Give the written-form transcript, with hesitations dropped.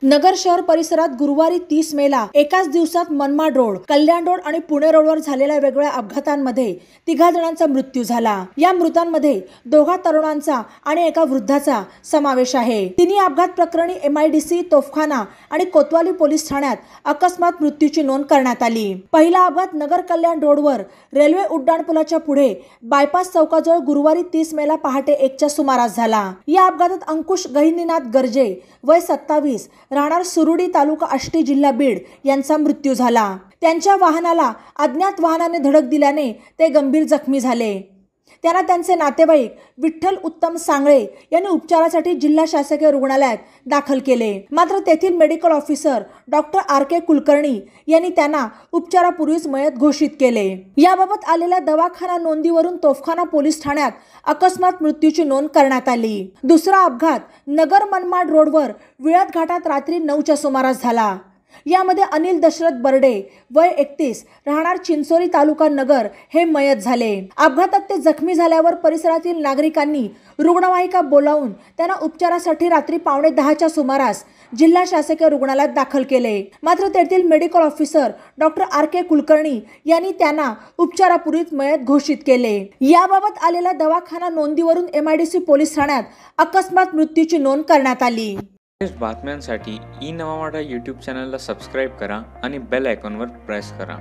नगर शहर परिसरात गुरुवारी 30 मेला एकाच दिवसात मनमाड रोड, कल्याण रोड आणि पुणे रोडवर झालेल्या वेगवेगळ्या अपघातांमध्ये 3 जणांचा मृत्यू झाला। या मृतांमध्ये 2 तरुणांचा आणि एका वृद्धाचा समावेश आहे। तिन्ही अपघात प्रकरणी MIDC, तोफखाना आणि कोतवाली पोलीस ठाण्यात अकस्मात मृत्यूची नोंद करण्यात आली। पहिला अपघात नगर कल्याण रोडवर रेल्वे उड्डाणपुलाच्या पुढे बायपास चौकाजवळ गुरुवारी 30 मेला पहाटे 1च्या सुमारास झाला। या अपघातात अंकुश गहिनीनाथ गर्जे वय 27 राहणार सुरुडी, तालुका आष्टी, जिल्हा बीड यांचा मृत्यू झाला। त्यांच्या वाहनाला अज्ञात वाहनाने धडक दिल्याने ते गंभीर जखमी झाले। त्यांना त्यांचे नातेवाईक विठ्ठल उत्तम सांगळे यांनी उपचारासाठी जिल्हा शासकीय रुग्णालयात दाखल केले। मात्र तेथील medical officer doctor RK Kulkarni यांनी त्यांना उपचारापूर्वीच मयत घोषित केले। याबाबत आलेल्या दवाखाना नोंदीवरून तोफखाना पोलीस ठाण्यात अकस्मात मृत्यूची नोंद करण्यात आली। दुसरा अपघात नगर मनमाड रोडवर विळत घाटात रात्री 9च्या सुमारास झाला। यामध्ये अनिल दशरथ बर्डे वय 31 राहणार चिंचोली, तालुका नगर हे मयत झाले। अपघातात ते जखमी झाल्यावर परिसरातील नागरिकांनी रुग्णवाहिका बोलावून त्यांना उपचारासाठी रात्री 9:15च्या सुमारास जिल्हा शासकीय रुग्णालयात दाखल केले। मात्र तेथील medical officer doctor RK Kulkarni यांनी त्यांना उपचारापूर्वीच मयत घोषित केले। याबाबत आलेल्या दवाखाना नोंदीवरून MIDC पोलीस ठाण्यात अकस्मात मृत्यूची नोंद करण्यात आली। बातम्यांसाठी नवा मराठा YouTube चॅनलला सबस्क्राईब करा आणि बेल आयकॉनवर प्रेस करा।